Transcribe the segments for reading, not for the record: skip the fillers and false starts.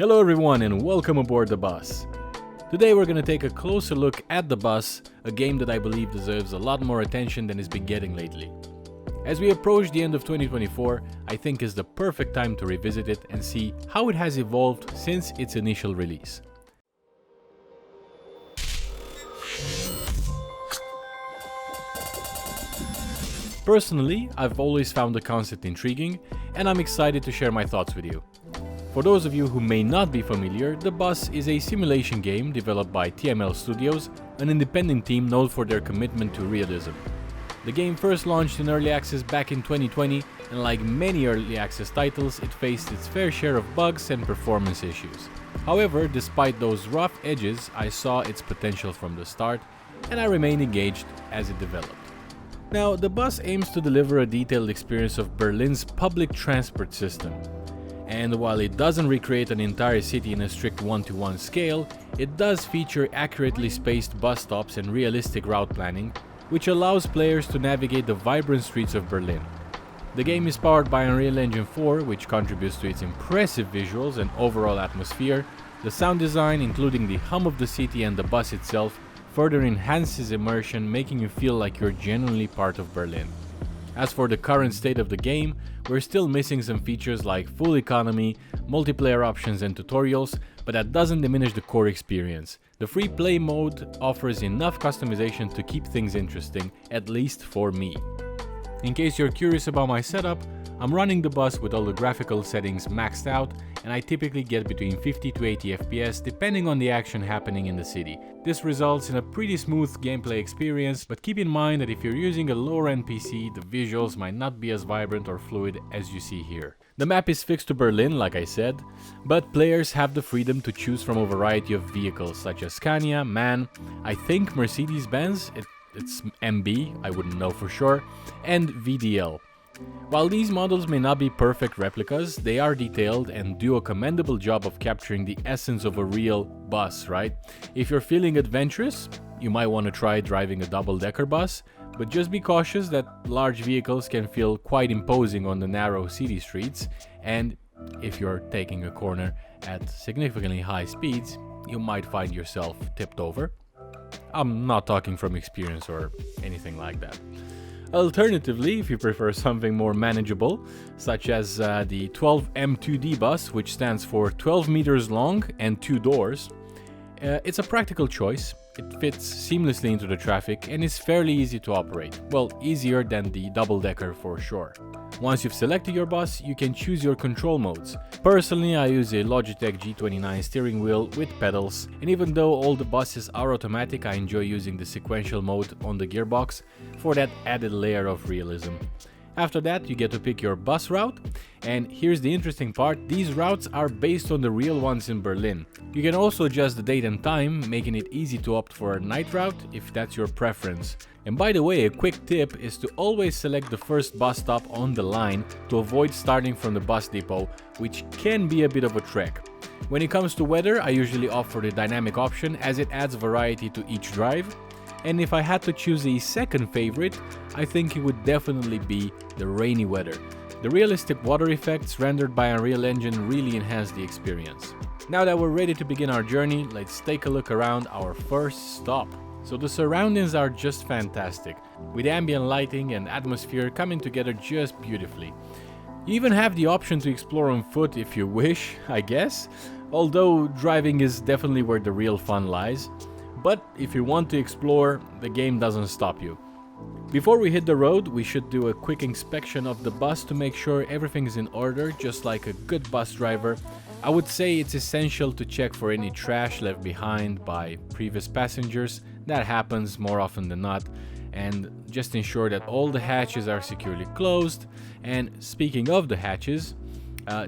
Hello everyone and welcome aboard the bus. Today we're gonna take a closer look at The Bus, a game that I believe deserves a lot more attention than it's been getting lately. As we approach the end of 2024, I think is the perfect time to revisit it and see how it has evolved since its initial release. Personally, I've always found the concept intriguing, and I'm excited to share my thoughts with you. For those of you who may not be familiar, The Bus is a simulation game developed by TML Studios, an independent team known for their commitment to realism. The game first launched in early access back in 2020, and like many early access titles, it faced its fair share of bugs and performance issues. However, despite those rough edges, I saw its potential from the start, and I remained engaged as it developed. Now, The Bus aims to deliver a detailed experience of Berlin's public transport system. And while it doesn't recreate an entire city in a strict one-to-one scale, it does feature accurately spaced bus stops and realistic route planning, which allows players to navigate the vibrant streets of Berlin. The game is powered by Unreal Engine 4, which contributes to its impressive visuals and overall atmosphere. The sound design, including the hum of the city and the bus itself, further enhances immersion, making you feel like you're genuinely part of Berlin. As for the current state of the game, we're still missing some features like full economy, multiplayer options and tutorials, but that doesn't diminish the core experience. The free play mode offers enough customization to keep things interesting, at least for me. In case you're curious about my setup, I'm running The Bus with all the graphical settings maxed out, and I typically get between 50 to 80 FPS depending on the action happening in the city. This results in a pretty smooth gameplay experience, but keep in mind that if you're using a lower-end PC, the visuals might not be as vibrant or fluid as you see here. The map is fixed to Berlin, like I said, but players have the freedom to choose from a variety of vehicles such as Scania, MAN, I think Mercedes-Benz, it's MB, I wouldn't know for sure, and VDL. While these models may not be perfect replicas, they are detailed and do a commendable job of capturing the essence of a real bus, right? If you're feeling adventurous, you might want to try driving a double-decker bus, but just be cautious that large vehicles can feel quite imposing on the narrow city streets, and if you're taking a corner at significantly high speeds, you might find yourself tipped over. I'm not talking from experience or anything like that. Alternatively, if you prefer something more manageable, such as the 12M2D bus, which stands for 12 meters long and 2 doors, it's a practical choice. It fits seamlessly into the traffic and is fairly easy to operate. Well, easier than the double-decker for sure. Once you've selected your bus, you can choose your control modes. Personally, I use a Logitech G29 steering wheel with pedals, and even though all the buses are automatic, I enjoy using the sequential mode on the gearbox for that added layer of realism. After that, you get to pick your bus route, and here's the interesting part, these routes are based on the real ones in Berlin. You can also adjust the date and time, making it easy to opt for a night route if that's your preference. And by the way, a quick tip is to always select the first bus stop on the line to avoid starting from the bus depot, which can be a bit of a trek. When it comes to weather, I usually opt for the dynamic option as it adds variety to each drive. And if I had to choose a second favorite, I think it would definitely be the rainy weather. The realistic water effects rendered by Unreal Engine really enhance the experience. Now that we're ready to begin our journey, let's take a look around our first stop. So the surroundings are just fantastic, with ambient lighting and atmosphere coming together just beautifully. You even have the option to explore on foot if you wish, I guess, although driving is definitely where the real fun lies. But if you want to explore, the game doesn't stop you. Before we hit the road, we should do a quick inspection of the bus to make sure everything is in order, just like a good bus driver. I would say it's essential to check for any trash left behind by previous passengers. That happens more often than not. And just ensure that all the hatches are securely closed. And speaking of the hatches,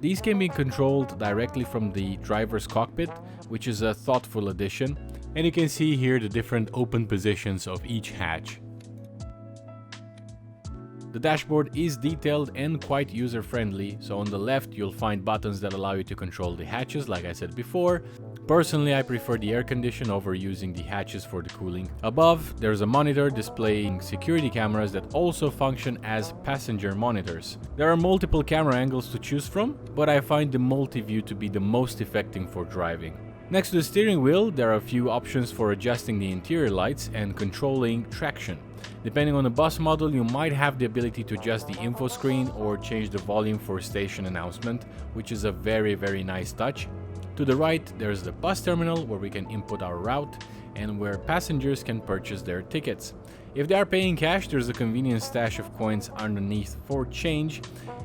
these can be controlled directly from the driver's cockpit, which is a thoughtful addition. And you can see here the different open positions of each hatch. The dashboard is detailed and quite user-friendly, so on the left you'll find buttons that allow you to control the hatches, like I said before. Personally, I prefer the air condition over using the hatches for the cooling. Above, there's a monitor displaying security cameras that also function as passenger monitors. There are multiple camera angles to choose from, but I find the multi-view to be the most effective for driving. Next to the steering wheel, there are a few options for adjusting the interior lights and controlling traction. Depending on the bus model, you might have the ability to adjust the info screen or change the volume for station announcement, which is a very nice touch. To the right, there's the bus terminal where we can input our route and where passengers can purchase their tickets. If they are paying cash, there's a convenient stash of coins underneath for change.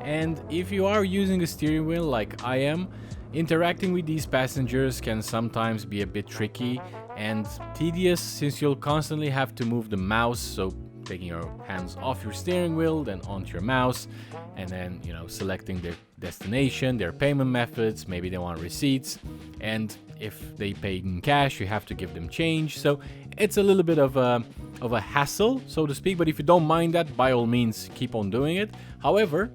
And if you are using a steering wheel like I am, interacting with these passengers can sometimes be a bit tricky and tedious, since you'll constantly have to move the mouse, so taking your hands off your steering wheel, then onto your mouse, and then, selecting their destination, their payment methods, maybe they want receipts, and if they pay in cash, you have to give them change. So it's a little bit of a hassle, so to speak, but if you don't mind that, by all means, keep on doing it. However,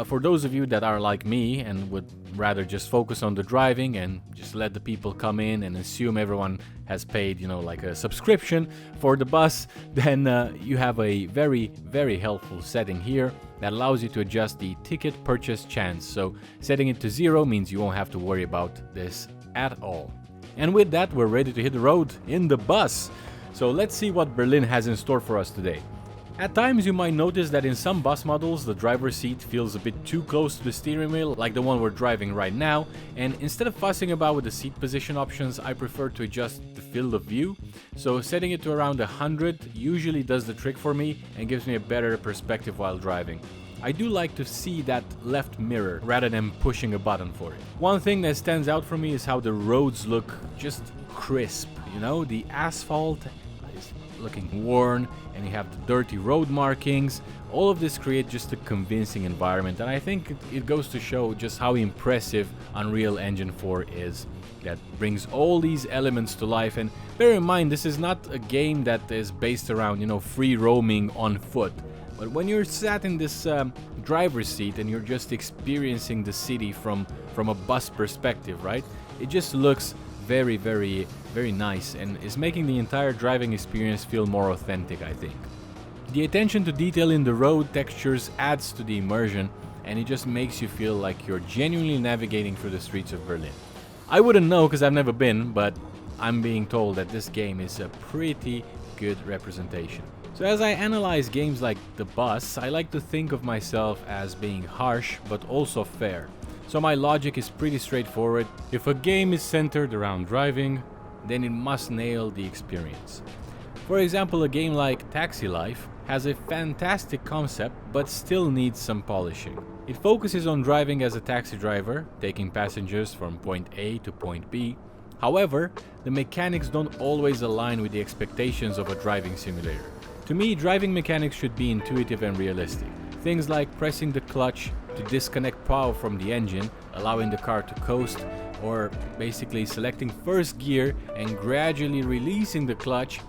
for those of you that are like me and would rather just focus on the driving and just let the people come in and assume everyone has paid, like a subscription for the bus, then you have a very helpful setting here that allows you to adjust the ticket purchase chance. So setting it to 0 means you won't have to worry about this at all. And with that, we're ready to hit the road in the bus. So let's see what Berlin has in store for us today. At times you might notice that in some bus models the driver's seat feels a bit too close to the steering wheel, like the one we're driving right now, and instead of fussing about with the seat position options, I prefer to adjust the field of view. So setting it to around 100 usually does the trick for me and gives me a better perspective while driving. I do like to see that left mirror rather than pushing a button for it. One thing that stands out for me is how the roads look just crisp, the asphalt is looking worn and you have the dirty road markings. All of this creates just a convincing environment, and I think it goes to show just how impressive Unreal Engine 4 is. That brings all these elements to life, and bear in mind this is not a game that is based around free roaming on foot. But when you're sat in this driver's seat and you're just experiencing the city from a bus perspective, right? It just looks very nice and is making the entire driving experience feel more authentic, I think. The attention to detail in the road textures adds to the immersion, and it just makes you feel like you're genuinely navigating through the streets of Berlin. I wouldn't know because I've never been, but I'm being told that this game is a pretty good representation. So as I analyze games like The Bus, I like to think of myself as being harsh but also fair. So my logic is pretty straightforward. If a game is centered around driving, then it must nail the experience. For example, a game like Taxi Life has a fantastic concept but still needs some polishing. It focuses on driving as a taxi driver, taking passengers from point A to point B. However, the mechanics don't always align with the expectations of a driving simulator. To me, driving mechanics should be intuitive and realistic. Things like pressing the clutch to disconnect power from the engine, allowing the car to coast, or basically selecting first gear and gradually releasing the clutch,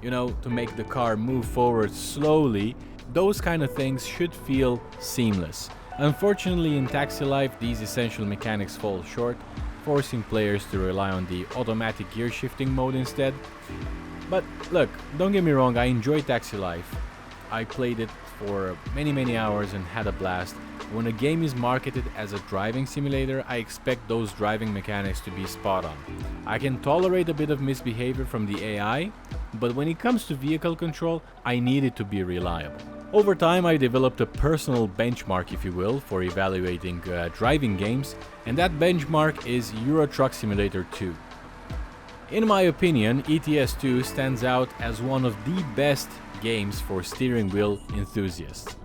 to make the car move forward slowly. Those kind of things should feel seamless. Unfortunately, in Taxi Life, these essential mechanics fall short, forcing players to rely on the automatic gear shifting mode instead. But look, don't get me wrong, I enjoy Taxi Life. I played it for many hours and had a blast. When a game is marketed as a driving simulator, I expect those driving mechanics to be spot on. I can tolerate a bit of misbehavior from the AI, but when it comes to vehicle control, I need it to be reliable. Over time, I developed a personal benchmark, if you will, for evaluating driving games, and that benchmark is Euro Truck Simulator 2. In my opinion, ETS 2 stands out as one of the best games for steering wheel enthusiasts.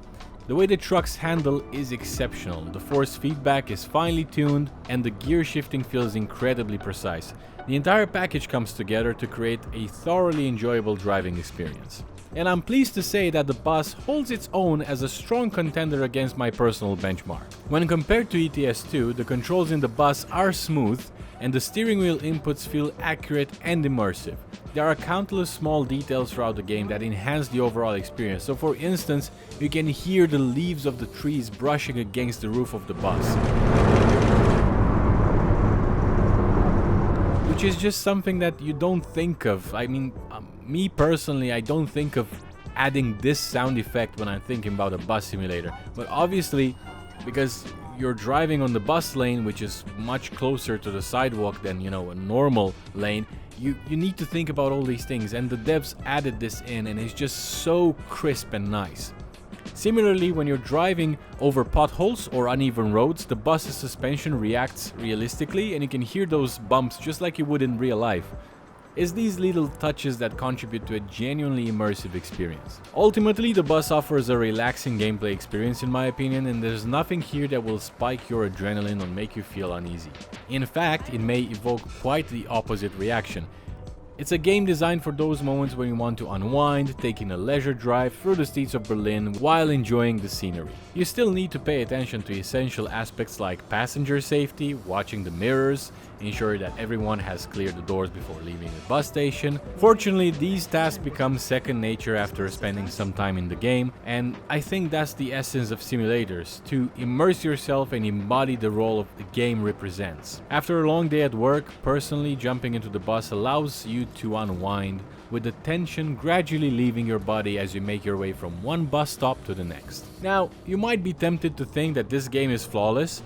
The way the trucks handle is exceptional, the force feedback is finely tuned, and the gear shifting feels incredibly precise. The entire package comes together to create a thoroughly enjoyable driving experience. And I'm pleased to say that the bus holds its own as a strong contender against my personal benchmark. When compared to ETS 2, the controls in the bus are smooth, and the steering wheel inputs feel accurate and immersive. There are countless small details throughout the game that enhance the overall experience. So for instance, you can hear the leaves of the trees brushing against the roof of the bus, which is just something that you don't think of. I mean, me personally, I don't think of adding this sound effect when I'm thinking about a bus simulator. But obviously, because you're driving on the bus lane, which is much closer to the sidewalk than, you know, a normal lane, you need to think about all these things, and the devs added this in, and it's just so crisp and nice. Similarly, when you're driving over potholes or uneven roads, the bus's suspension reacts realistically, and you can hear those bumps just like you would in real life. It's these little touches that contribute to a genuinely immersive experience. Ultimately, the bus offers a relaxing gameplay experience in my opinion, and there's nothing here that will spike your adrenaline or make you feel uneasy. In fact, it may evoke quite the opposite reaction. It's a game designed for those moments when you want to unwind, taking a leisure drive through the streets of Berlin while enjoying the scenery. You still need to pay attention to essential aspects like passenger safety, watching the mirrors, ensure that everyone has cleared the doors before leaving the bus station. Fortunately, these tasks become second nature after spending some time in the game, and I think that's the essence of simulators, to immerse yourself and embody the role of the game represents. After a long day at work, personally jumping into the bus allows you to unwind, with the tension gradually leaving your body as you make your way from one bus stop to the next. Now, you might be tempted to think that this game is flawless,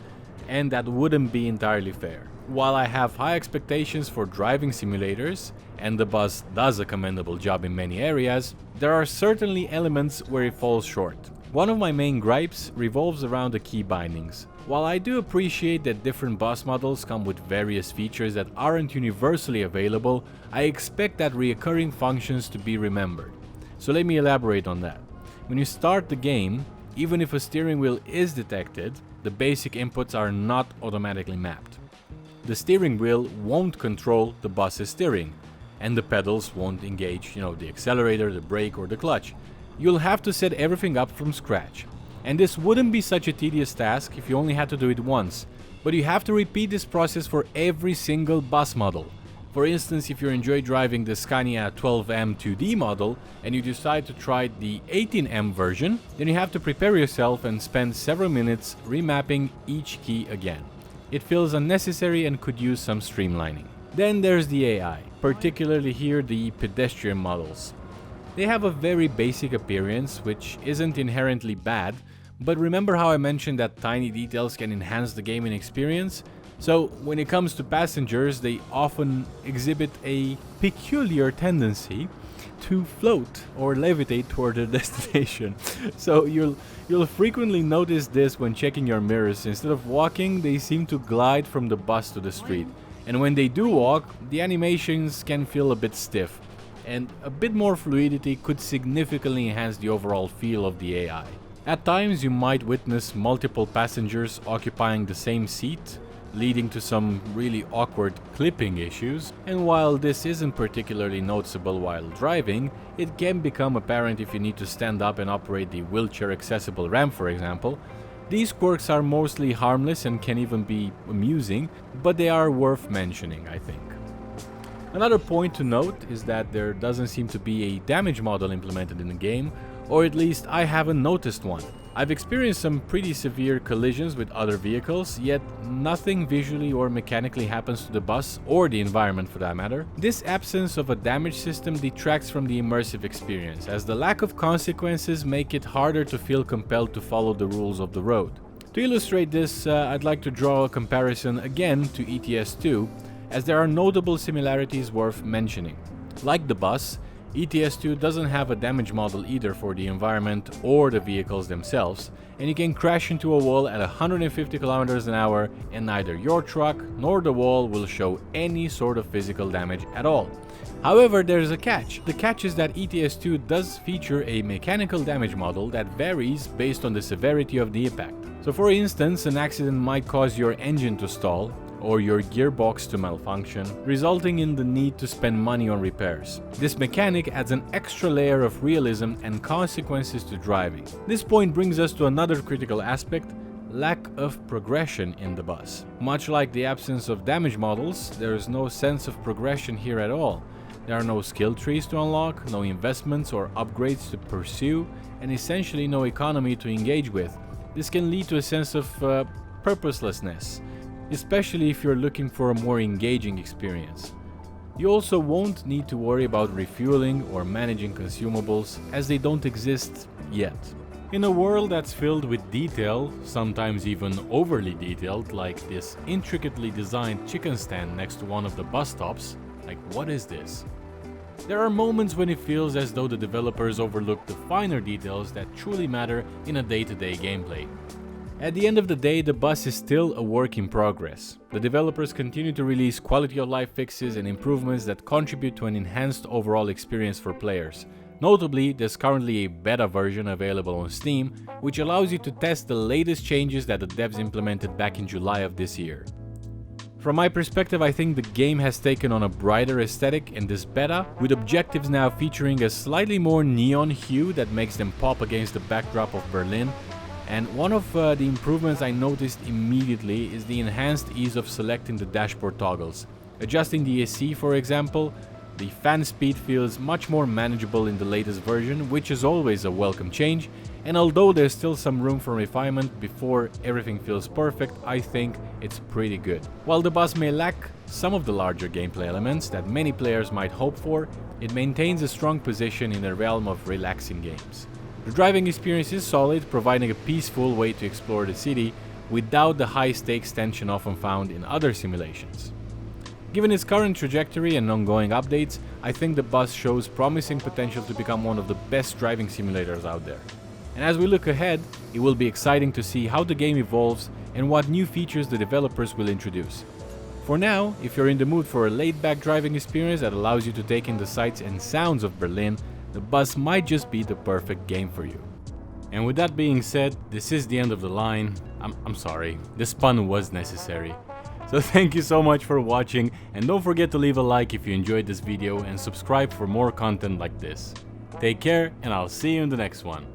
and that wouldn't be entirely fair. While I have high expectations for driving simulators, and the bus does a commendable job in many areas, there are certainly elements where it falls short. One of my main gripes revolves around the key bindings. While I do appreciate that different bus models come with various features that aren't universally available, I expect that recurring functions to be remembered. So let me elaborate on that. When you start the game, even if a steering wheel is detected, the basic inputs are not automatically mapped. The steering wheel won't control the bus's steering, and the pedals won't engage, the accelerator, the brake, or the clutch. You'll have to set everything up from scratch. And this wouldn't be such a tedious task if you only had to do it once, but you have to repeat this process for every single bus model. For instance, if you enjoy driving the Scania 12M 2D model and you decide to try the 18M version, then you have to prepare yourself and spend several minutes remapping each key again. It feels unnecessary and could use some streamlining. Then there's the AI, particularly here the pedestrian models. They have a very basic appearance, which isn't inherently bad, but remember how I mentioned that tiny details can enhance the gaming experience? So when it comes to passengers, they often exhibit a peculiar tendency to float or levitate toward their destination. So you'll frequently notice this when checking your mirrors. Instead of walking, they seem to glide from the bus to the street. And when they do walk, the animations can feel a bit stiff, and a bit more fluidity could significantly enhance the overall feel of the AI. At times you might witness multiple passengers occupying the same seat, leading to some really awkward clipping issues, and while this isn't particularly noticeable while driving, it can become apparent if you need to stand up and operate the wheelchair accessible ramp, for example. These quirks are mostly harmless and can even be amusing, but they are worth mentioning, I think. Another point to note is that there doesn't seem to be a damage model implemented in the game, or at least I haven't noticed one. I've experienced some pretty severe collisions with other vehicles, yet nothing visually or mechanically happens to the bus or the environment for that matter. This absence of a damage system detracts from the immersive experience, as the lack of consequences make it harder to feel compelled to follow the rules of the road. To illustrate this, I'd like to draw a comparison again to ETS2, as there are notable similarities worth mentioning. Like the bus, ETS2 doesn't have a damage model either for the environment or the vehicles themselves, and you can crash into a wall at 150 km an hour and neither your truck nor the wall will show any sort of physical damage at all. However, there's a catch. The catch is that ETS2 does feature a mechanical damage model that varies based on the severity of the impact. So for instance, an accident might cause your engine to stall, or your gearbox to malfunction, resulting in the need to spend money on repairs. This mechanic adds an extra layer of realism and consequences to driving. This point brings us to another critical aspect, lack of progression in the bus. Much like the absence of damage models, there is no sense of progression here at all. There are no skill trees to unlock, no investments or upgrades to pursue, and essentially no economy to engage with. This can lead to a sense of purposelessness, especially if you're looking for a more engaging experience. You also won't need to worry about refueling or managing consumables, as they don't exist yet. In a world that's filled with detail, sometimes even overly detailed, like this intricately designed chicken stand next to one of the bus stops, like what is this? There are moments when it feels as though the developers overlook the finer details that truly matter in a day-to-day gameplay. At the end of the day, the bus is still a work in progress. The developers continue to release quality of life fixes and improvements that contribute to an enhanced overall experience for players. Notably, there's currently a beta version available on Steam, which allows you to test the latest changes that the devs implemented back in July of this year. From my perspective, I think the game has taken on a brighter aesthetic in this beta, with objectives now featuring a slightly more neon hue that makes them pop against the backdrop of Berlin. And one of the improvements I noticed immediately is the enhanced ease of selecting the dashboard toggles. Adjusting the AC, for example, the fan speed feels much more manageable in the latest version, which is always a welcome change, and although there's still some room for refinement before everything feels perfect, I think it's pretty good. While the bus may lack some of the larger gameplay elements that many players might hope for, it maintains a strong position in the realm of relaxing games. The driving experience is solid, providing a peaceful way to explore the city without the high-stakes tension often found in other simulations. Given its current trajectory and ongoing updates, I think the bus shows promising potential to become one of the best driving simulators out there. And as we look ahead, it will be exciting to see how the game evolves and what new features the developers will introduce. For now, if you're in the mood for a laid-back driving experience that allows you to take in the sights and sounds of Berlin, the bus might just be the perfect game for you. And with that being said, this is the end of the line. I'm sorry, this pun was necessary. So thank you so much for watching, and don't forget to leave a like if you enjoyed this video and subscribe for more content like this. Take care, and I'll see you in the next one.